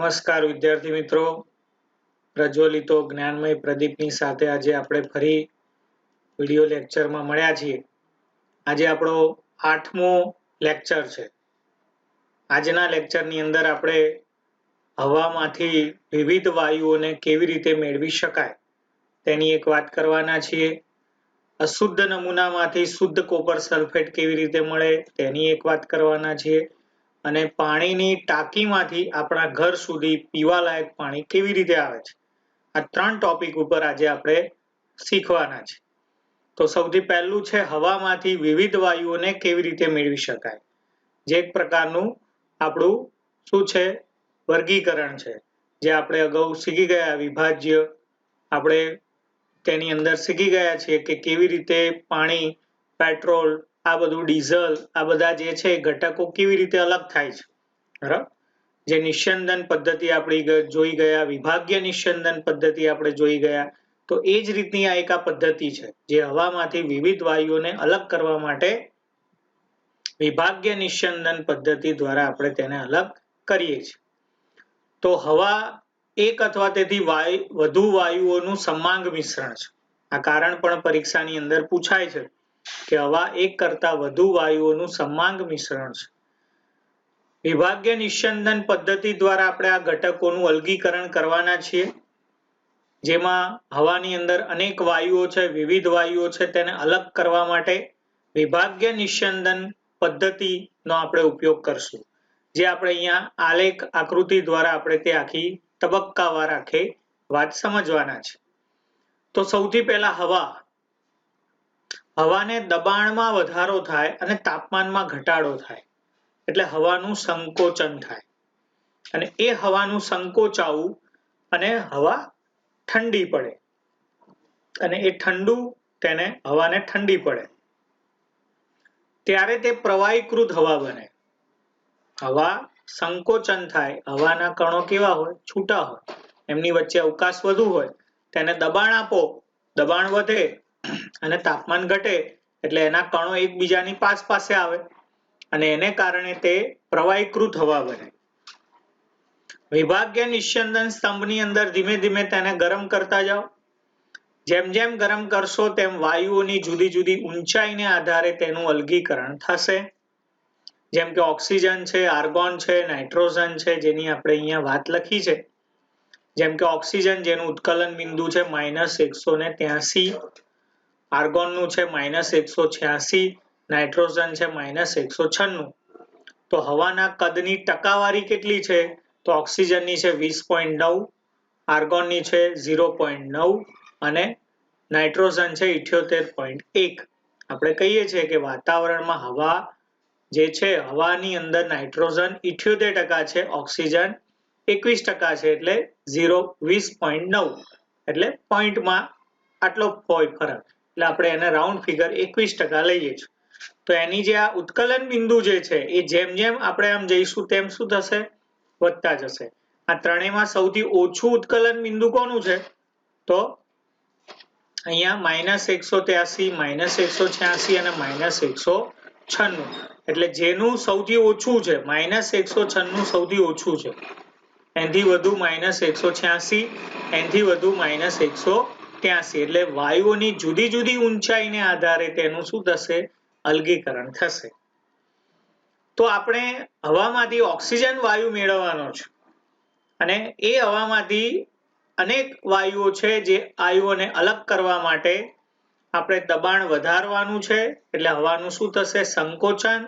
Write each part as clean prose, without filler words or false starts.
નમસ્કાર વિદ્યાર્થી મિત્રો, પ્રજ્વલિતો જ્ઞાનમય પ્રદીપની સાથે આજે આપણે ફરી વિડિયો લેક્ચરમાં મળ્યા છીએ. આજે આપણો 8મો લેક્ચર છે. આજના લેક્ચરની અંદર આપણે હવામાંથી વિવિધ વાયુઓને કેવી રીતે મેળવી શકાય તેની એક વાત કરવાના છીએ. અશુદ્ધ નમૂનામાંથી શુદ્ધ કોપર સલ્ફેટ કેવી રીતે મળે તેની એક વાત કરવાના છીએ. અને પાણીની ટાંકીમાંથી આપણા ઘર સુધી પીવાલાયક પાણી કેવી રીતે આવે છે, આ 3 ટોપિક ઉપર આજે આપણે શીખવાના છે. તો સૌથી પહેલું છે હવામાંથી વિવિધ વાયુઓને કેવી રીતે મેળવી શકાય, જે એક પ્રકારનું આપણું શું છે વર્ગીકરણ છે, જે આપણે અગાઉ શીખી ગયા. વિભાજ્ય આપણે તેની અંદર શીખી ગયા છીએ કે કેવી રીતે પાણી, પેટ્રોલ, આ બધું ડીઝલ, આ બધા જે છે ઘટકો કેવી રીતે અલગ થાય છે. બરાબર, જે નિસ્યંદન પદ્ધતિ આપણે જોઈ ગયા, વિભાગીય નિસ્યંદન પદ્ધતિ આપણે જોઈ ગયા. તો એ જ રીતની આ એક પદ્ધતિ છે જે હવામાંથી વિવિધ વાયુઓને અલગ કરવા માટે વિભાગીય નિસ્યંદન પદ્ધતિ દ્વારા આપણે તેને અલગ કરીએ છીએ. તો હવા એક અથવા તેથી વધુ વાયુઓનું સમાંગ મિશ્રણ છે. આ કારણ પણ પરીક્ષાની અંદર પૂછાય છે કે હવા એક કરતા વધુ વાયુઓનું સમાંગ મિશ્રણ છે. વિભાગીય નિસ્યંદન પદ્ધતિ દ્વારા આપણે આ ઘટકોનું અલગીકરણ કરવાના છીએ, જેમાં હવાની અંદર અનેક વાયુઓ છે, વિવિધ વાયુઓ છે, તેને અલગ કરવા માટે વિભાગીય નિસ્યંદન પદ્ધતિનો આપણે ઉપયોગ કરશું. જે આપણે અહીંયા આલેખ આકૃતિ દ્વારા આપણે તે આખી તબક્કાવાર આખી વાત સમજવાના છે. તો સૌથી પહેલા હવાને દબાણમાં વધારો થાય અને તાપમાનમાં ઘટાડો થાય એટલે હવાનું સંકોચન થાય, અને એ હવાનું સંકોચાવું અને હવા ઠંડી પડે, અને એ હવાને ઠંડી પડે ત્યારે તે પ્રવાહીકૃત હવા બને. હવા સંકોચન થાય, હવાના કણો કેવા હોય, છૂટા હોય, એમની વચ્ચે અવકાશ વધુ હોય, તેને દબાણ આપો, દબાણ વધે અને તાપમાન ઘટે એટલે એના કણો એકબીજાની પાસે આવે અને એને કારણે તે પ્રવાહીકૃત હવા બને. વિભાગીય નિસ્યંદન સ્તંભની અંદર ધીમે ધીમે તેને ગરમ કરતા જાઓ. જેમ જેમ ગરમ કરશો તેમ વાયુઓની જુદી જુદી ઊંચાઈને આધારે તેનું અલગીકરણ થશે. જેમ કે ઓક્સિજન છે, આર્ગોન છે, નાઇટ્રોજન છે, જેની આપણે અહીંયા વાત લખી છે. જેમ કે ઓક્સિજન જેનું ઉત્કલન બિંદુ છે -183, આર્ગોનનું છે -186, નાઇટ્રોજન છે -196. તો હવાના કદની ટકાવારી કેટલી છે? તો ઓક્સિજનની છે 20.9, આર્ગોનની છે 0.9 અને નાઇટ્રોજન છે 78.1. આપણે કહીએ છીએ કે વાતાવરણમાં હવા જે છે, હવાની અંદર નાઇટ્રોજન 78% છે, ઓક્સિજન 21% છે, એટલે 20.9 એટલે પોઈન્ટમાં આટલો હોય ફરક, એટલે આપણે એને રાઉન્ડ ફિગર 21% લઈએ છીએ. તો એની જે આ ઉત્કલન બિંદુ જે છે એ જેમ જેમ આપણે આમ જઈશું તેમ શું થશે? વધતા જશે. આ ત્રણેયમાં સૌથી ઓછું ઉત્કલન બિંદુ કોનું છે? તો અહીંયા -183, -186 અને -196. એટલે જેનું સૌથી ઓછું છે -196 સૌથી ઓછું છે, એનાથી વધુ -186, એનાથી વધુ -183. એટલે વાયુઓની જુદી જુદી ઊંચાઈને આધારે તેનું શું થશે? અલગીકરણ થશે. તો આપણે હવામાંથી ઓક્સિજન વાયુ મેળવવાનો છે, અને એ હવામાંથી અનેક વાયુઓ છે, જે વાયુઓને અલગ કરવા માટે આપણે દબાણ વધારવાનું છે. એટલે હવાનું શું થશે? સંકોચન,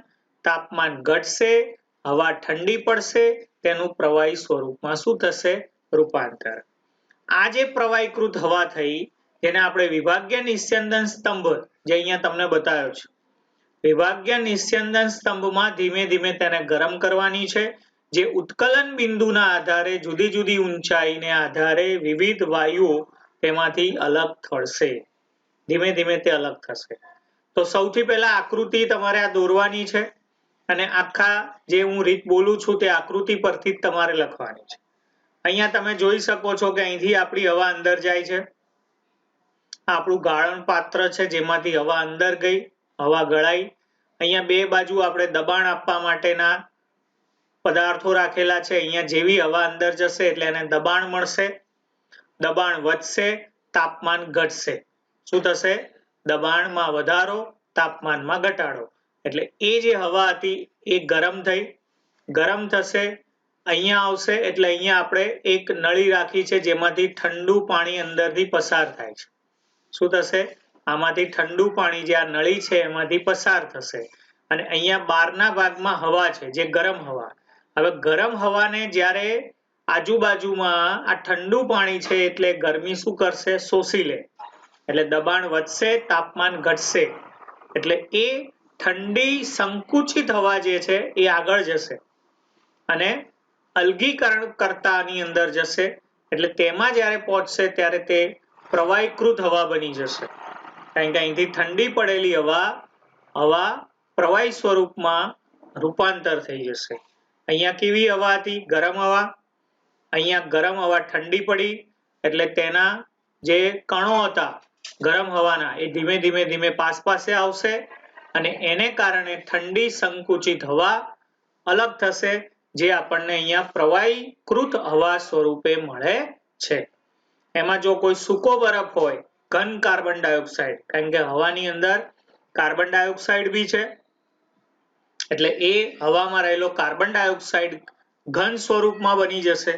તાપમાન ઘટશે, હવા ઠંડી પડશે, તેનું પ્રવાહી સ્વરૂપમાં શું થશે? રૂપાંતર. આ જે પ્રવાહીકૃત હવા થઈ, જેને આપણે વિભાગીય નિસ્યંદન સ્તંભ, જે અહીંયા તમને બતાવ્યો છે, વિભાગીય નિસ્યંદન સ્તંભમાં ધીમે ધીમે તેને ગરમ કરવાની છે. જે ઉત્કલન બિંદુના આધારે જુદી જુદી ઊંચાઈને આધારે વિવિધ વાયુઓ તેમાંથી અલગ થશે. ધીમે ધીમે તે અલગ થશે. તો સૌથી પહેલા આકૃતિ તમારે આ દોરવાની છે, અને આખા જે હું રીત બોલું છું તે આકૃતિ પરથી જ તમારે લખવાની છે. અહીંયા તમે જોઈ શકો છો કે અહીંથી આપણી હવા અંદર જાય છે. આપણું ગાળણ પાત્ર છે, જેમાંથી હવા અંદર ગઈ, હવા ગળાઈ. અહીંયા બે બાજુ આપણે દબાણ આપવા માટેના પદાર્થો રાખેલા છે, અહીંયા જેવી હવા અંદર જશે એટલે એને દબાણ મળશે, દબાણ વધશે, તાપમાન ઘટશે. શું થશે? દબાણમાં વધારો, તાપમાનમાં ઘટાડો. એટલે એ જે હવા હતી એ ગરમ થઈ, ગરમ થશે, અહીંયા આવશે એટલે અહીંયા આપણે એક નળી રાખી છે જેમાંથી ઠંડુ પાણી અંદરથી પસાર થાય છે. શું થશે? આમાંથી ઠંડુ પાણી જે આ નળી છે એમાંથી પસાર થશે અને અહીંયા બહારના ભાગમાં હવા છે જે ગરમ હવા. હવે ગરમ હવાને જ્યારે આજુબાજુમાં આ ઠંડુ પાણી છે એટલે ગરમી શું કરશે? શોષી લે. એટલે દબાણ વધશે, તાપમાન ઘટશે. એટલે એ ઠંડી સંકુચિત હવા જે છે એ આગળ જશે અને અલગીકરણ કર્તાની અંદર જશે. એટલે તેમાં જ્યારે પહોંચશે ત્યારે તે પ્રવાહીકૃત હવા બની જશે. કારણ કે અહીંથી ઠંડી પડેલી હવા પ્રવાહી સ્વરૂપમાં રૂપાંતર થઈ જશે. અહીંયા કેવી હવા હતી? ગરમ હવા. અહીંયા ગરમ હવા ઠંડી પડી એટલે તેના જે કણો હતા ગરમ હવાના એ ધીમે ધીમે પાસે આવશે અને એને કારણે ઠંડી સંકુચિત હવા અલગ થશે જે આપણને અહીંયા પ્રવાહીકૃત હવા સ્વરૂપે મળે છે. એમાં જો કોઈ સૂકો બરફ હોય, ઘન કાર્બન ડાયોક્સાઇડ, કારણ કે હવાની અંદર કાર્બન ડાયોક્સાઇડ બી છે એટલે એ હવામાં રહેલો કાર્બન ડાયોક્સાઇડ ઘન સ્વરૂપમાં બની જશે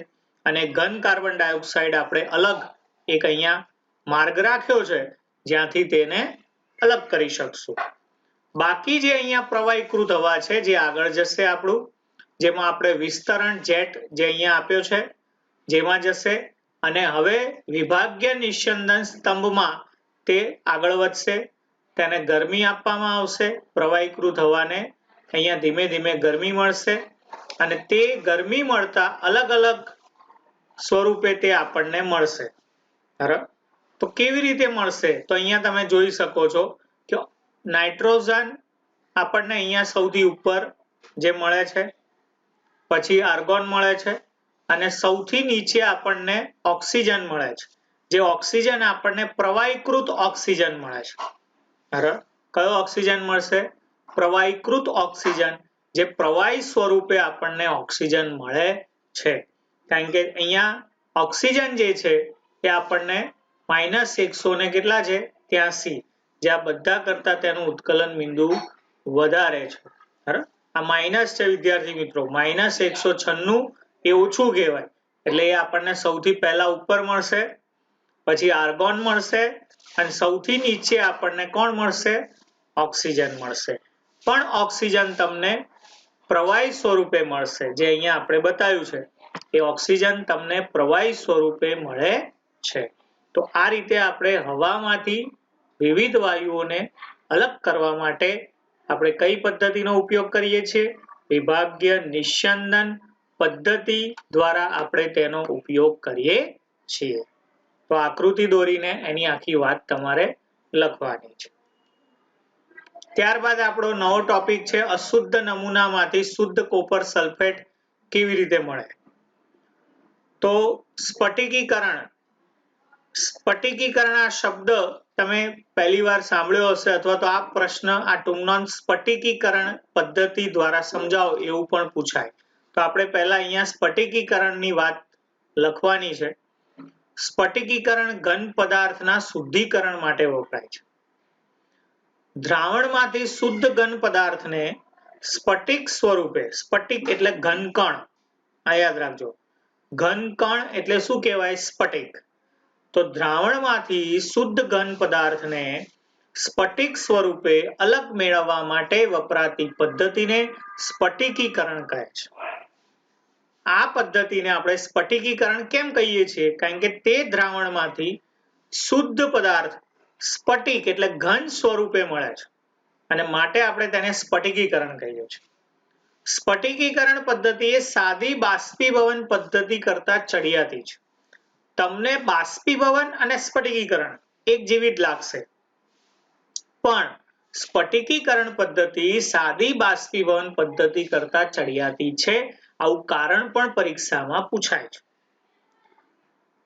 અને ઘન કાર્બન ડાયોક્સાઇડ આપણે અલગ એક અહીંયા માર્ગ રાખ્યો છે જ્યાંથી તેને અલગ કરી શકશું. બાકી જે અહીંયા પ્રવાહીકૃત હવા છે જે આગળ જશે આપણું, જેમાં આપણે વિસ્તરણ જેટ જે અહીંયા આપ્યો છે જેમાં જશે અને હવે વિભાગીય નિસ્યંદન સ્તંભમાં તે આગળ વધશે. તેને ગરમી આપવામાં આવશે, પ્રવાહીકૃત હવાને અહીંયા ધીમે ધીમે ગરમી મળશે અને તે ગરમી મળતા અલગ અલગ સ્વરૂપે તે આપણને મળશે. બરાબર? તો કેવી રીતે મળશે? તો અહીંયા તમે જોઈ શકો છો કે નાઇટ્રોજન આપણને અહીંયા સૌથી ઉપર જે મળે છે, પછી આર્ગોન મળે છે અને સૌથી નીચે આપણને ઓક્સિજન મળે છે. જે ઓક્સિજન આપણને પ્રવાહીકૃત ઓક્સિજન મળે છે. બરાબર? કયો ઓક્સિજન મળશે? પ્રવાહીકૃત ઓક્સિજન, જે પ્રવાહી સ્વરૂપે આપણને ઓક્સિજન મળે છે. કારણ કે અહીંયા ઓક્સિજન જે છે એ આપણને -100 ને કેટલા છે? 83, જે આ બધા કરતા તેનું ઉત્કલન બિંદુ વધારે છે. બરાબર? આ માઇનસ છે વિદ્યાર્થી મિત્રો, -196 એ ઓછું કહેવાય એટલે એ આપણને સૌથી પહેલા ઉપર મળશે, પછી આર્ગોન મળશે અને સૌથી નીચે આપણને કોણ મળશે? ઓક્સિજન મળશે. પણ ઓક્સિજન તમને પ્રવાહી સ્વરૂપે મળશે, જે અહીંયા આપણે બતાવ્યું છે એ ઓક્સિજન તમને પ્રવાહી સ્વરૂપે મળે છે. તો આ રીતે આપણે હવામાંથી વિવિધ વાયુઓને અલગ કરવા માટે આપણે કઈ પદ્ધતિનો ઉપયોગ કરીએ છીએ? વિભાગીય નિસ્યંદન પદ્ધતિ દ્વારા આપણે તેનો ઉપયોગ કરીએ છીએ. તો આકૃતિ દોરીને એની આખી વાત તમારે લખવાની છે. ત્યારબાદ આપણો નવો ટોપિક છે અશુદ્ધ નમૂનામાંથી શુદ્ધ કોપર સલ્ફેટ કેવી રીતે મળે? તો સ્ફટિકીકરણ. સ્ફટિકીકરણ આ શબ્દ તમે પહેલી વાર સાંભળ્યો હશે અથવા તો આ પ્રશ્ન આ ટૂંકનો સ્ફટિકીકરણ પદ્ધતિ દ્વારા સમજાવો એવું પણ પૂછાય. તો આપણે પહેલા અહીંયા સ્ફટિકીકરણની વાત લખવાની છે. સ્ફટિકીકરણ ઘન પદાર્થના શુદ્ધિકરણ માટે વપરાય છે. દ્રાવણમાંથી શુદ્ધ ઘન પદાર્થને સ્ફટિક સ્વરૂપે, સ્ફટિક એટલે ઘનકણ, આ યાદ રાખજો, ઘનકણ એટલે શું કહેવાય? સ્ફટિક. તો દ્રાવણમાંથી શુદ્ધ ઘન પદાર્થને સ્ફટિક સ્વરૂપે અલગ મેળવવા માટે વપરાતી પદ્ધતિને સ્ફટિકીકરણ કહે છે. આ પદ્ધતિને આપણે સ્ફટિકીકરણ કેમ કહીએ છીએ? કારણ કે તે દ્રાવણમાંથી શુદ્ધ પદાર્થ સ્ફટિક એટલે ઘન સ્વરૂપે મળે છે અને માટે આપણે તેને સ્ફટિકીકરણ કહીએ છીએ. સ્ફટિકીકરણ પદ્ધતિ એ સાદી બાષ્પીભવન પદ્ધતિ કરતા ચડિયાતી છે. તમને બાષ્પીભવન અને સ્ફટિકીકરણ એક જેવી જ લાગશે, પણ સ્ફટિકીકરણ પદ્ધતિ સાદી બાષ્પીભવન પદ્ધતિ કરતા ચડિયાતી છે. આવું કારણ પણ પરીક્ષામાં પૂછાય છે.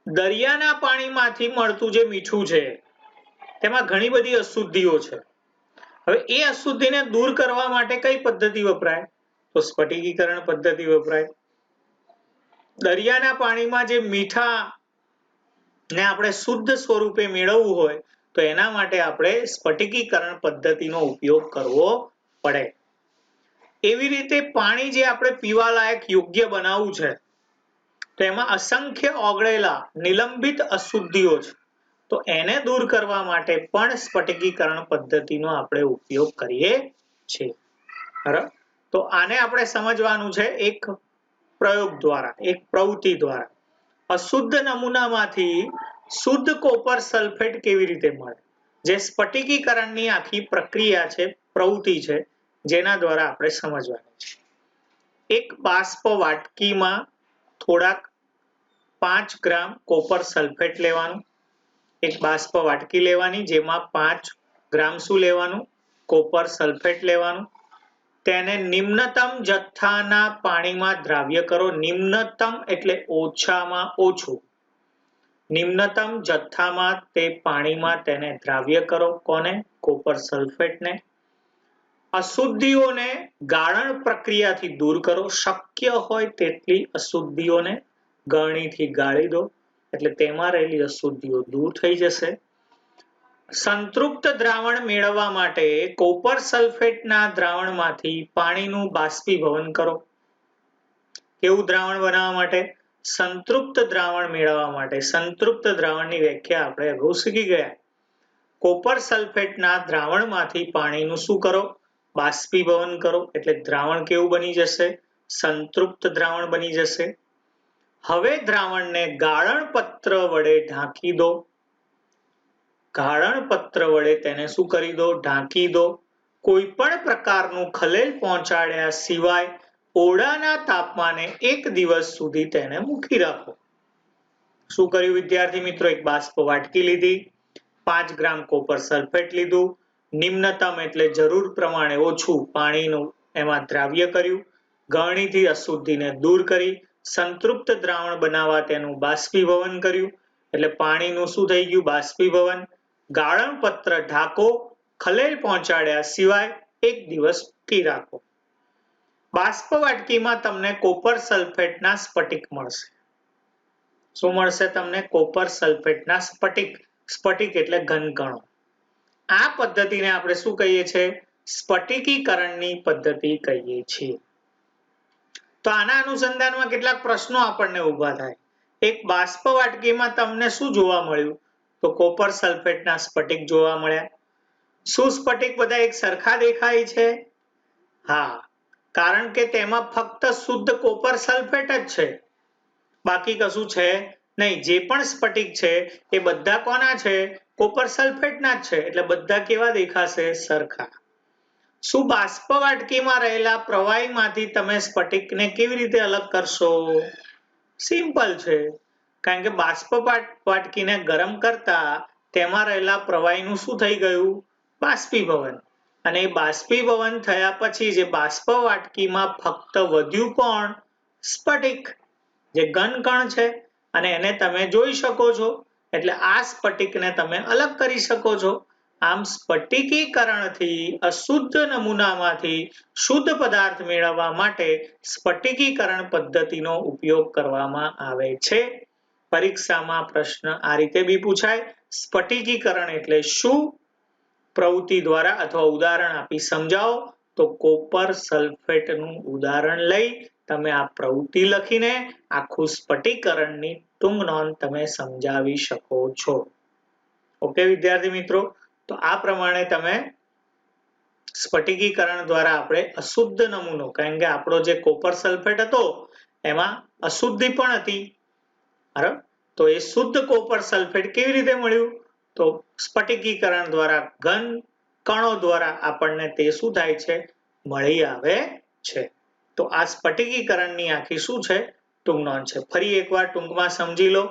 દરિયાના પાણીમાંથી મળતું જે મીઠું છે તેમાં ઘણી બધી અશુદ્ધિઓ છે. હવે એ અશુદ્ધિને દૂર કરવા માટે કઈ પદ્ધતિ વપરાય? તો તો સ્ફટિકીકરણ પદ્ધતિ વપરાય. દરિયાના પાણીમાં જે મીઠા ને આપણે શુદ્ધ સ્વરૂપે મેળવવું હોય તો એના માટે આપણે સ્ફટિકીકરણ પદ્ધતિનો ઉપયોગ કરવો પડે. એવી રીતે પાણી જે આપણે પીવા લાયક યોગ્ય બનાવવું છે તો એમાં અસંખ્ય ઓગળેલા નિલંબિત અશુદ્ધિઓ છે, તો એને દૂર કરવા માટે પણ સ્ફટિકીકરણ પદ્ધતિનો આપણે ઉપયોગ કરીએ છીએ. બરાબર, તો આને આપણે સમજવાનું છે એક પ્રયોગ દ્વારા, એક પ્રવૃત્તિ દ્વારા. અશુદ્ધ નમૂનામાંથી શુદ્ધ કોપર સલ્ફેટ કેવી રીતે મળે, જે સ્ફટિકીકરણની આખી પ્રક્રિયા છે, પ્રવૃત્તિ છે, જેના દ્વારા આપણે સમજવાનું છે. એક બાષ્પ વાટકીમાં થોડાક 5 ગ્રામ કોપર સલ્ફેટ લેવાનું. એક બાષ્પ વાટકી લેવાની જેમાં 5 ગ્રામ શું લેવાનું, કોપર સલ્ફેટ લેવાનું. તેને નિમ્નતમ જથ્થાના પાણીમાં દ્રાવ્ય કરો. નિમ્નતમ એટલે ઓછામાં ઓછું. નિમ્નતમ જથ્થામાં તે પાણીમાં તેને દ્રાવ્ય કરો. કોને? કોપર સલ્ફેટને. અશુદ્ધિઓને ગાળણ પ્રક્રિયાથી દૂર કરો. શક્ય હોય તેટલી અશુદ્ધિઓને ગળણીથી ગાળી દો એટલે તેમાં રહેલી અશુદ્ધિઓ દૂર થઈ જશે. સંતૃપ્ત દ્રાવણ મેળવવા માટે કોપર સલ્ફેટના દ્રાવણમાંથી પાણીનું બાષ્પીભવન કરો. કેવું દ્રાવણ બનાવવા માટે? સંતૃપ્ત દ્રાવણ મેળવવા માટે. સંતૃપ્ત દ્રાવણની વ્યાખ્યા આપણે અગાઉ શીખી ગયા. કોપર સલ્ફેટના દ્રાવણમાંથી પાણીનું શું કરો? બાષ્પીભવન કરો એટલે દ્રાવણ કેવું બની જશે? સંતૃપ્ત દ્રાવણ બની જશે. હવે દ્રાવણને ગાળણ પત્ર વડે ઢાંકી દો. ગાળણ પત્ર વડે તેને શું કરી દો? ઢાંકી દો. કોઈ પણ પ્રકારનું ખલેલ પહોંચાડ્યા સિવાય ઓરડાના તાપમાને 1 દિવસ સુધી તેને મૂકી રાખો. શું કર્યું વિદ્યાર્થી મિત્રો? એક બાષ્પ વાટકી લીધી, 5 ગ્રામ કોપર સલ્ફેટ લીધું, નિમ્નતમ એટલે જરૂર પ્રમાણે ઓછું પાણીનું એમાં દ્રાવ્ય કર્યું, ગળણીથી અશુદ્ધિને દૂર કરી, સંતૃપ્ત દ્રાવણ બનાવવા તેનું બાષ્પીભવન કર્યું એટલે પાણીનું શું થઈ ગયું? બાષ્પીભવન. ગાળણ પત્ર ઢાંકો, ખલેલ પહોંચાડ્યા સિવાય 1 દિવસ મૂકી રાખો. બાષ્પ વાટકીમાં તમને કોપર સલ્ફેટના સ્ફટિક મળશે. શું મળશે તમને? કોપર સલ્ફેટના સ્ફટિક. સ્ફટિક એટલે ઘનકણો. આ પદ્ધતિને આપણે શું કહીએ છીએ? સ્ફટિકીકરણની પદ્ધતિ કહીએ છીએ. તો આના અનુસંધાનમાં કેટલાક પ્રશ્નો આપણને ઊભા થાય. એક બાષ્પ વાટકીમાં તમને શું જોવા મળ્યું? તો કોપર સલ્ફેટના સ્ફટિક જોવા મળ્યા. શું સ્ફટિક બધા એક સરખા દેખાય છે? હા, કારણ કે તેમાં ફક્ત શુદ્ધ કોપર સલ્ફેટ જ છે, બાકી કશું છે નહીં. જે પણ સ્ફટિક છે એ બધા કોના છે? કોપર સલ્ફેટના જ છે, એટલે બધા કેવા દેખાશે? સરખા. શું બાષ્પ વાટકીમાં રહેલા પ્રવાહીમાંથી તમે સ્ફટિકને કેવી રીતે અલગ કરશો? સિમ્પલ છે, કારણ કે બાષ્પ વાટકીને ગરમ કરતા તેમાં રહેલા પ્રવાહીનું શું થઈ ગયું? બાષ્પીભવન. અને એ બાષ્પીભવન થયા પછી જે બાષ્પ વાટકીમાં ફક્ત વધ્યું કોણ? સ્ફટિક, જે ઘનકણ છે, અને એને તમે જોઈ શકો છો એટલે આ સ્ફટિકને તમે અલગ કરી શકો છો. આમ સ્ફટિકીકરણથી અશુદ્ધ નમૂનામાંથી શુદ્ધ પદાર્થ મેળવવા માટે સ્ફટિકીકરણ પદ્ધતિનો ઉપયોગ કરવામાં આવે છે. પરીક્ષામાં પ્રશ્ન આ રીતે બી પૂછાય. સ્ફટિકીકરણ એટલે શું? પ્રવૃત્તિ દ્વારા અથવા ઉદાહરણ આપી સમજાવો. તો કોપર સલ્ફેટનું ઉદાહરણ લઈ તમે આ પ્રવૃત્તિ લખીને આખું સ્ફટિકીકરણની ટૂંક નોંધ તમે સમજાવી શકો છો. ઓકે વિદ્યાર્થી મિત્રો, તો આ પ્રમાણે તમે સ્ફટિકીકરણ દ્વારા આપણે અશુદ્ધ નમૂનો, કારણ કે આપણો જે કોપર સલ્ફેટ હતો એમાં અશુદ્ધિ પણ હતી, બરાબર, તો એ શુદ્ધ કોપર સલ્ફેટ કેવી રીતે મળ્યું? તો સ્ફટિકીકરણ દ્વારા, ઘન કણો દ્વારા આપણને તે શું થાય છે? મળી આવે છે. તો આ સ્ફટિકીકરણની આખી શું છે? ટૂંક નોંધ છે. ફરી એકવાર ટૂંકમાં સમજી લો.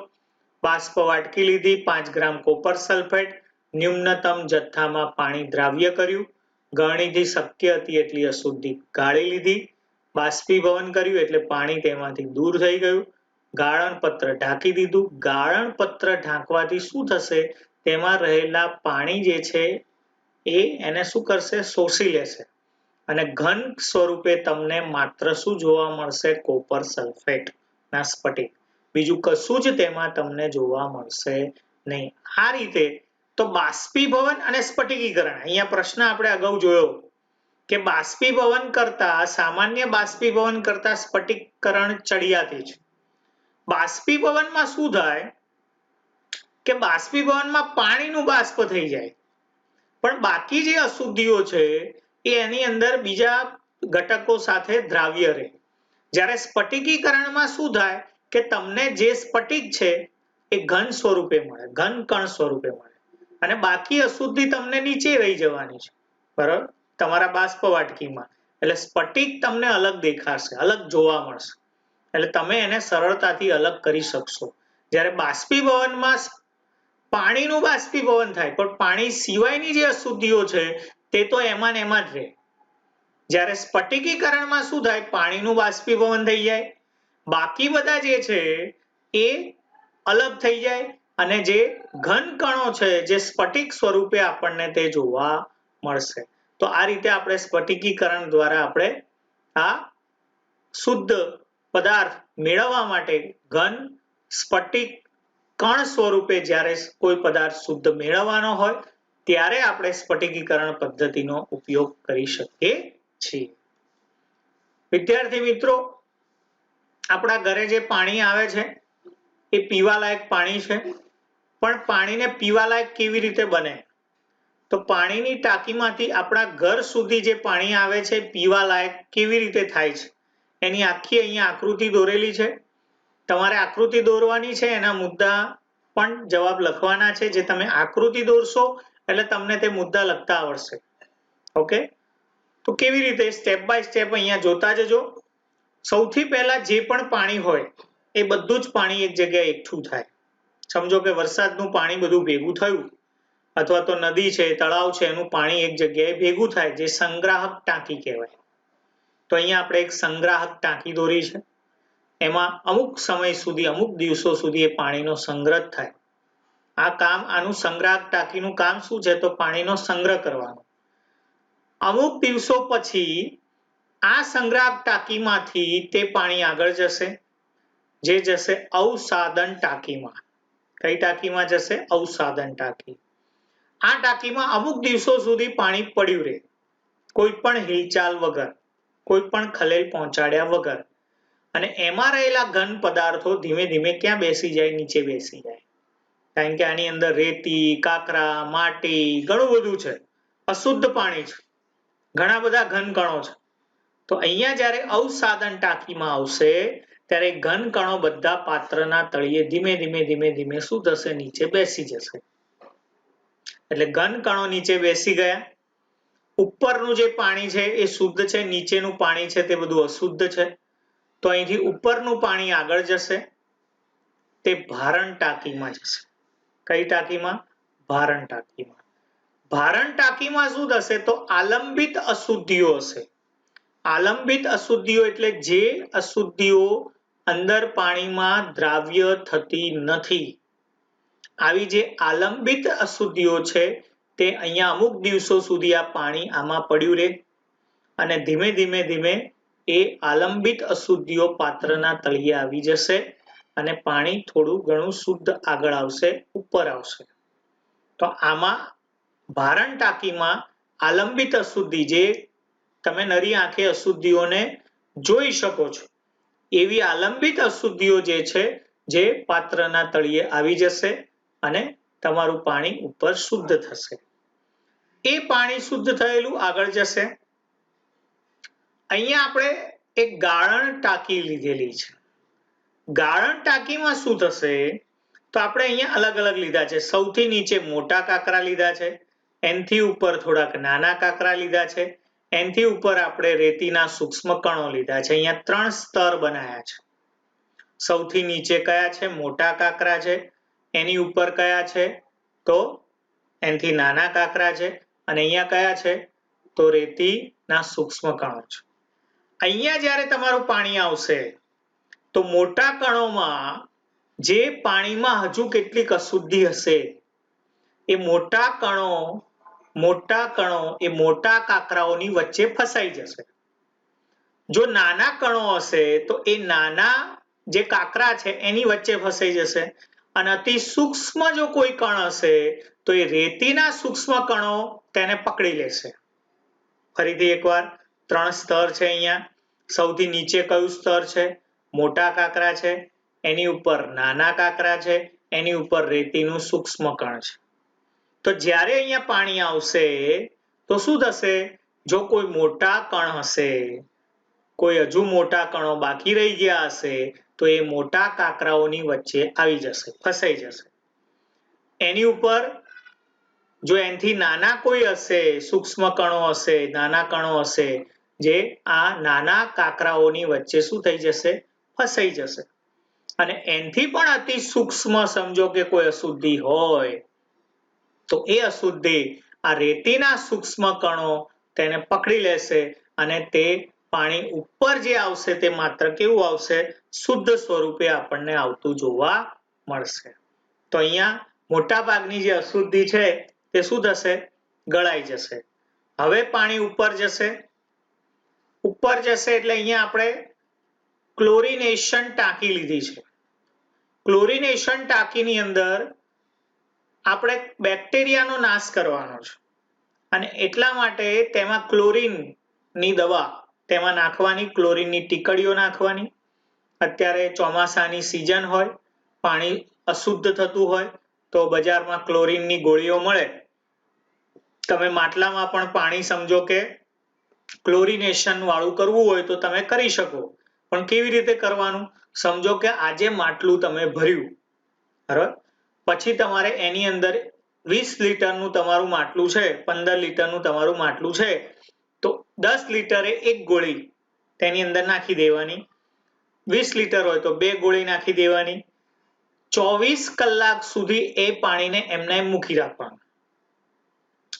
બાષ્પ વાટકી લીધી, 5 ગ્રામ કોપર સલ્ફેટ, ન્યૂનતમ જથ્થામાં પાણી દ્રાવ્ય કર્યું, ગળણીથી શક્ય હતી એટલી અશુદ્ધિ ગાળી લીધી, બાષ્પીભવન કર્યું એટલે પાણી તેમાંથી દૂર થઈ ગયું, ગાળણ પત્ર ઢાંકી દીધું. ગાળણ પત્ર ઢાંકવાથી શું થશે? તેમાં રહેલા પાણી જે છે એને શું કરશે? શોષી લેશે. અને ઘન સ્વરૂપે તમને માત્ર શું જોવા મળશે? કોપર સલ્ફેટ ના સ્ફટિક, બીજું કશું જ તેમાં તમને જોવા મળશે નહીં. આ રીતે તો બાષ્પીભવન અને સ્ફટિકીકરણ, અહીંયા પ્રશ્ન આપણે અગાઉ જોયો કે બાષ્પીભવન કરતા સામાન્ય બાષ્પીભવન કરતા સ્ફટિકીકરણ ચડિયાતી છે. બાષ્પીભવનમાં શું થાય કે બાષ્પીભવનમાં પાણીનું બાષ્પ થઈ જાય, પણ બાકી જે અશુદ્ધિઓ છે એ એની અંદર બીજા ઘટકો સાથે દ્રાવ્ય રહે. જ્યારે સ્ફટિકીકરણમાં શું થાય કે તમને જે સ્ફટિક છે એ ઘન સ્વરૂપે મળે, ઘન કણ સ્વરૂપે મળે, અને બાકી અશુદ્ધિ તમને નીચે રહી જવાની છે, બરાબર, તમારા બાષ્પ વાટકીમાં. એટલે સ્ફટિક તમને અલગ દેખાશે, અલગ જોવા મળશે, એટલે તમે એને સરળતાથી અલગ કરી શકશો. જ્યારે બાષ્પીભવનમાં પાણીનું બાષ્પીભવન થાય, પણ પાણી સિવાયની જે અશુદ્ધિઓ છે તે તો એમાં ને એમાં જ રહે. જ્યારે સ્ફટિકીકરણમાં શું થાય? પાણીનું બાષ્પીભવન થઈ જાય, બાકી બધા જે છે એ અલગ થઈ જાય, અને જે ઘન કણો છે જે સ્ફટિક સ્વરૂપે આપણને તે જોવા મળશે. તો આ રીતે આપણે સ્ફટિકીકરણ દ્વારા આપણે આ શુદ્ધ પદાર્થ મેળવવા માટે ઘન, સ્ફટિક, કણ સ્વરૂપે જ્યારે કોઈ પદાર્થ શુદ્ધ મેળવવાનો હોય ત્યારે આપણે સ્ફટિકીકરણ પદ્ધતિનો ઉપયોગ કરી શકીએ છીએ. વિદ્યાર્થી મિત્રો, આપણા ઘરે જે પાણી આવે છે એ પીવાલાયક પાણી છે, પણ પાણીને પીવાલાયક કેવી રીતે બને? તો પાણીની ટાંકીમાંથી આપણા ઘર સુધી જે પાણી આવે છે પીવાલાયક કેવી રીતે થાય છે એની આખી અહીંયા આકૃતિ દોરેલી છે. તમારે આકૃતિ દોરવાની છે, એના મુદ્દા પણ જવાબ લખવાના છે. જે તમે આકૃતિ દોરશો એટલે તમને તે મુદ્દા લખતા આવડશે. ઓકે, તો કેવી રીતે? સ્ટેપ બાય સ્ટેપ અહીંયા જોતા જજો. સૌથી પહેલા જે પણ પાણી હોય એ બધું જ પાણી એક જગ્યાએ એકઠું થાય. સમજો કે વરસાદનું પાણી બધું ભેગું થયું, અથવા તો નદી છે, તળાવ છે, એનું પાણી એક જગ્યાએ ભેગું થાય, જે સંગ્રાહક ટાંકી કહેવાય. તો અહીંયા આપણે એક સંગ્રાહક ટાંકી દોરી છે. એમાં અમુક સમય સુધી, અમુક દિવસો સુધી એ પાણીનો સંગ્રહ થાય. આનું સંગ્રાહક ટાંકીનું કામ શું છે? તો પાણીનો સંગ્રહ કરવાનો. અમુક દિવસો પછી આ સંગ્રાહક ટાંકીમાંથી તે પાણી આગળ જશે, જે જશે અવસાદન ટાંકીમાં. કઈ ટાંકીમાં જશે? અવસાદન ટાંકી. આ ટાંકીમાં અમુક દિવસો સુધી પાણી પડ્યું રહે, કોઈ પણ હિલચાલ વગર, કોઈ પણ ખલેલ પહોંચાડ્યા વગર, અને એમાં રહેલા ઘન પદાર્થો ધીમે ધીમે ક્યાં બેસી જાય? નીચે બેસી જાય. કારણ કે આની અંદર રેતી, કાકરા, માટી, ઘણું બધું છે, અશુદ્ધ પાણી છે, ઘણા બધા ઘન કણો છે. તો અહીંયા જ્યારે અવસાદન ટાંકીમાં આવશે ત્યારે ઘન કણો બધા પાત્રના તળિયે ધીમે ધીમે ધીમે ધીમે શું થશે? નીચે બેસી જશે. એટલે ઘન કણો નીચે બેસી ગયા. ઉપરનું જે પાણી છે એ શુદ્ધ છે, નીચેનું પાણી છે તે બધું અશુદ્ધ છે. તો અહીંથી ઉપરનું પાણી આગળ જશે, તે ભારણ ટાંકીમાં જશે. કઈ ટાંકીમાં? ભારણ ટાંકીમાં. ભારણ ટાંકીમાં શું થશે? તો આલંબિત અશુદ્ધિઓ હશે. આલંબિત અશુદ્ધિઓ એટલે જે અશુદ્ધિઓ અંદર પાણીમાં દ્રાવ્ય થતી નથી, આવી જે આલંબિત અશુદ્ધિઓ છે તે અહીંયા અમુક દિવસો સુધી આ પાણી આમાં પડ્યું રહે, અને ધીમે ધીમે ધીમે એ આલંબિત અશુદ્ધિઓ પાત્રના તળિયે આવી જશે, અને પાણી થોડું ઘણું શુદ્ધ આગળ આવશે, ઉપર આવશે. તો આમાં ભારણ ટાંકીમાં આલંબિત અશુદ્ધિ, જે તમે નરી આંખે અશુદ્ધિઓને જોઈ શકો છો, એવી આલંબિત અશુદ્ધિઓ જે છે જે પાત્રના તળિયે આવી જશે, અને તમારું પાણી ઉપર શુદ્ધ થશે. એ પાણી શુદ્ધ થયેલું આગળ જશે. અહીંયા આપણે એક ગાળણ ટાંકી લીધેલી છે. ગાળણ ટાંકીમાં શું થશે? તો આપણે અહીંયા અલગ અલગ લીધા છે. સૌથી નીચે મોટા કાંકરા લીધા છે, એનથી ઉપર થોડાક નાના કાંકરા લીધા છે, એનથી ઉપર આપણે રેતીના સૂક્ષ્મ કણો લીધા છે. અહીંયા 3 સ્તર બનાયા છે. સૌથી નીચે કયા છે? મોટા કાંકરા છે. એની ઉપર કયા છે? તો એનથી નાના કાંકરા છે. અને અહીંયા કયા છે? તો રેતીના સૂક્ષ્મ કણો છે. અહીંયા જ્યારે તમારું પાણી આવશે તો મોટા કણોમાં જે પાણીમાં હજુ કેટલીક અશુદ્ધિ હશે, એ મોટા કણો મોટા કણો એ મોટા કાકરાઓની વચ્ચે ફસાઈ જશે. જો નાના કણો હશે તો એ નાના જે કાકરા છે એની વચ્ચે ફસાઈ જશે અને અતિ સૂક્ષ્મ જો કોઈ કણ હશે તો એ રેતીના સૂક્ષ્મ કણો તેને પકડી લેશે. ફરીથી એકવાર 3 સ્તર છે અહીંયા. સૌથી નીચે કયું સ્તર છે? મોટા કાકરા છે, એની ઉપર નાના કાકરા છે, એની ઉપર રેતીનું સૂક્ષ્મ કણ છે. તો જ્યારે અહીંયા પાણી આવશે તો શું થશે? જો કોઈ મોટા કણ હશે, કોઈ હજુ મોટા કણો બાકી રહી ગયા હશે તો એ મોટા કાકરાઓની વચ્ચે આવી જશે, ફસાઈ જશે. એની ઉપર જો એનાથી નાના કોઈ હશે, સૂક્ષ્મ કણો હશે, નાના કણો હશે, જે આ નાના કાકરાઓની વચ્ચે શું થઈ જશે? ફસાઈ જશે. અને એનાથી પણ અતિ સૂક્ષ્મ સમજો કે કોઈ અશુદ્ધિ હોય તો એ અશુદ્ધિ આ રેતીના સૂક્ષ્મ કણો તેને પકડી લેશે અને તે પાણી ઉપર જે આવશે તે માત્ર કેવું આવશે? શુદ્ધ સ્વરૂપે આપણને આવતું જોવા મળશે. તો અહીંયા મોટા ભાગની જે અશુદ્ધિ છે તે શું થશે? ગળાઈ જશે. હવે પાણી ઉપર જશે. ઉપર જશે એટલે અહીંયા આપણે ક્લોરિનેશન ટાંકી લીધી છે. ક્લોરિનેશન ટાંકીની અંદર આપણે બેક્ટેરિયાનો નાશ કરવાનો છે અને એટલા માટે તેમાં ક્લોરીનની દવા તેમાં નાખવાની, ક્લોરીનની ટીકડીઓ નાખવાની. અત્યારે ચોમાસાની સિઝન હોય, પાણી અશુદ્ધ થતું હોય તો બજારમાં ક્લોરીનની ગોળીઓ મળે. તમે માટલામાં પણ પાણી સમજો કે ક્લોરિનેશન વાળું કરવું હોય તો તમે કરી શકો. પણ કેવી રીતે કરવાનું? સમજો કે આજે માટલું તમે ભર્યું, બરાબર, પછી તમારે એની અંદર 20 લીટરનું તમારું માટલું છે, 15 લીટરનું તમારું માટલું છે, તો 10 લીટરે એક ગોળી તેની અંદર નાખી દેવાની. 20 લીટર હોય તો 2 ગોળી નાખી દેવાની. 24 કલાક સુધી એ પાણીને એમને મૂકી રાખવાનું,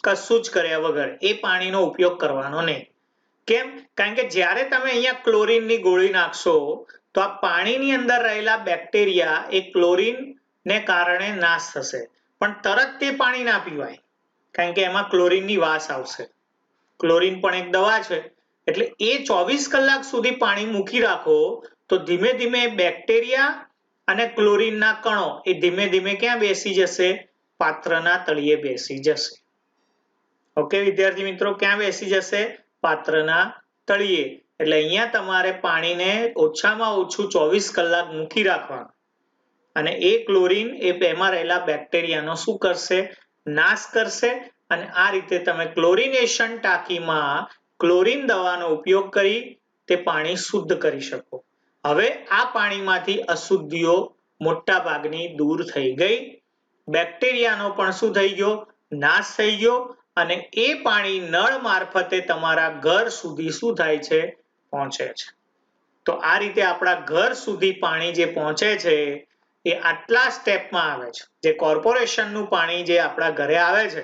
કશું જ કર્યા વગર. એ પાણીનો ઉપયોગ કરવાનો નહીં. કેમ? કારણ કે જ્યારે તમે અહીંયા ક્લોરીનની ગોળી નાખશો તો આ પાણીની અંદર રહેલા બેક્ટેરિયા એ ક્લોરીનને કારણે નાશ થશે. પણ તરત તે પાણી ના પીવાય કારણ કે એમાં ક્લોરીનની વાસ આવશે. ક્લોરીન પણ એક દવા છે એટલે એ 24 કલાક સુધી પાણી મૂકી રાખો તો ધીમે ધીમે બેક્ટેરિયા અને ક્લોરીનના કણો એ ધીમે ધીમે ક્યાં બેસી જશે? પાત્રના તળિયે બેસી જશે. ઓકે વિદ્યાર્થી મિત્રો, ક્યાં બેસી જશે? પાત્રના તળિયે. એટલે અહીંયા તમારે પાણીને ઓછામાં ઓછું 24 કલાક મૂકી રાખવાનું અને એ ક્લોરીન એ એમાં રહેલા બેક્ટેરિયાનો શું કરશે? નાશ કરશે. અને આ રીતે તમે ક્લોરિનેશન ટાંકીમાં ક્લોરીન દવાનો ઉપયોગ કરી તે પાણી શુદ્ધ કરી શકો. હવે આ પાણીમાંથી અશુદ્ધિઓ મોટા ભાગની દૂર થઈ ગઈ. બેક્ટેરિયાનો પણ શું થઈ ગયો? નાશ થઈ ગયો. અને એ પાણી નળ મારફતે તમારા ઘર સુધી શું થાય છે? પહોંચે છે. તો આ રીતે આપણા ઘર સુધી પાણી જે પહોંચે છે એ આટલા સ્ટેપમાં આવે છે. જે કોર્પોરેશનનું પાણી જે આપણા ઘરે આવે છે,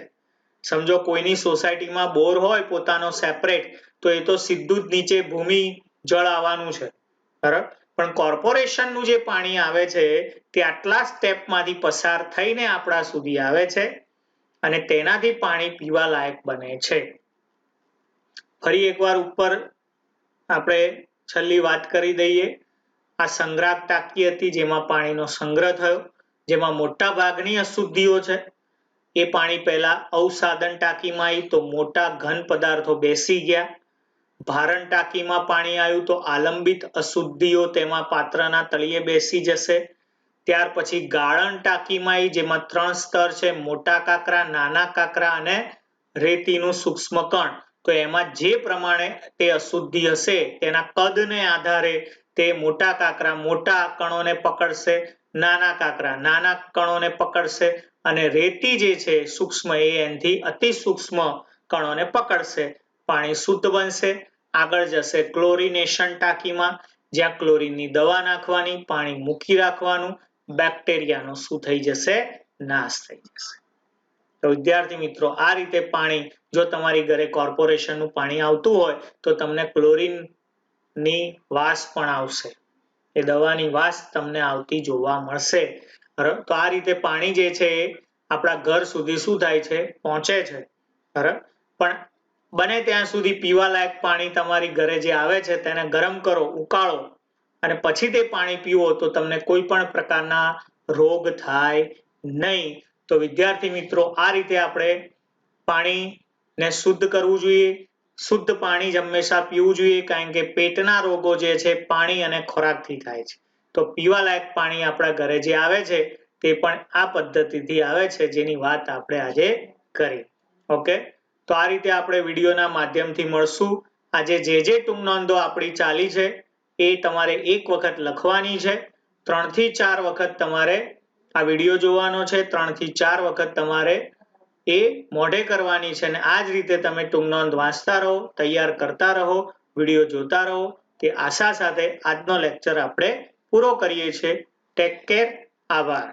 સમજો કોઈની સોસાયટીમાં બોર હોય પોતાનો સેપરેટ, તો એ તો સીધું જ નીચે ભૂમિ જળ આવવાનું છે, બરાબર. પણ કોર્પોરેશનનું જે પાણી આવે છે તે આટલા સ્ટેપમાંથી પસાર થઈને આપણા સુધી આવે છે અને તેનાથી પાણી પીવા લાયક બને છે. ફરી એકવાર ઉપર આપણે છેલ્લી વાત કરી દઈએ. આ સંગ્રાહક ટાંકી હતી જેમાં પાણીનો સંગ્રહ થયો, જેમાં મોટા ભાગની અશુદ્ધિઓ છે. એ પાણી પહેલા અવસાદન ટાંકીમાં આવી તો મોટા ઘન પદાર્થો બેસી ગયા. ભારણ ટાંકીમાં પાણી આવ્યું તો આલંબિત અશુદ્ધિઓ તેમાં પાત્રના તળિયે બેસી જશે. ત્યાર પછી ગાળણ ટાંકીમાં આવી જેમાં 3 સ્તર છે: મોટા કાકરા, નાના કાકરા અને રેતીનું સૂક્ષ્મ કણ. તો એમાં જે પ્રમાણે તે અશુદ્ધિ હશે તેના કદને આધારે તે મોટા કાકરા મોટા કણોને પકડશે, નાના કાકરા નાના કણોને પકડશે અને રેતી જે છે સૂક્ષ્મ એ એનાથી અતિ સૂક્ષ્મ કણોને પકડશે. પાણી શુદ્ધ બનશે. આગળ જશે ક્લોરિનેશન ટાંકીમાં, જ્યાં ક્લોરીનની દવા નાખવાની, પાણી મૂકી રાખવાનું, બેક્ટેરિયાનો શું થઈ જશે? નાશ થઈ જશે. તો વિદ્યાર્થી મિત્રો, આ રીતે પાણી, જો તમારી ઘરે કોર્પોરેશનનું પાણી આવતું હોય તો તમને ક્લોરીનની વાસ પણ આવશે. એ દવાની વાસ તમને આવતી જોવા મળશે. તો આ રીતે પાણી જે છે આપણા ઘર સુધી શું થાય છે? પહોંચે છે. બરાબર, પણ બને ત્યાં સુધી પીવાલાયક પાણી તમારી ઘરે જે આવે છે તેને ગરમ કરો, ઉકાળો અને પછી તે પાણી પીવો તો તમને કોઈ પણ પ્રકારના રોગ થાય નહીં. તો વિદ્યાર્થી મિત્રો, આ રીતે આપણે પાણીને શુદ્ધ કરવું જોઈએ. શુદ્ધ પાણી જ હંમેશા પીવું જોઈએ, કારણ કે પેટના રોગો જે છે પાણી અને ખોરાકથી થાય છે. તો પીવાલાયક પાણી આપણા ઘરે જે આવે છે તે પણ આ પદ્ધતિથી આવે છે, જેની વાત આપણે આજે કરી. ઓકે, તો આ રીતે આપણે વિડીયોના માધ્યમથી મળશું. આજે જે ટૂંક નોંધો આપણી ચાલી છે એ તમારે એક વખત લખવાની છે. 3 થી 4 વખત તમારે આ વિડીયો જોવાનો છે. 3 થી 4 વખત તમારે એ મોઢે કરવાની છે અને આ જ રીતે તમે ટૂંક નોંધ વાંચતા રહો, તૈયાર કરતા રહો, વિડીયો જોતા રહો. તે આશા સાથે આજનો લેક્ચર આપણે પૂરો કરીએ છીએ. Take care. આભાર.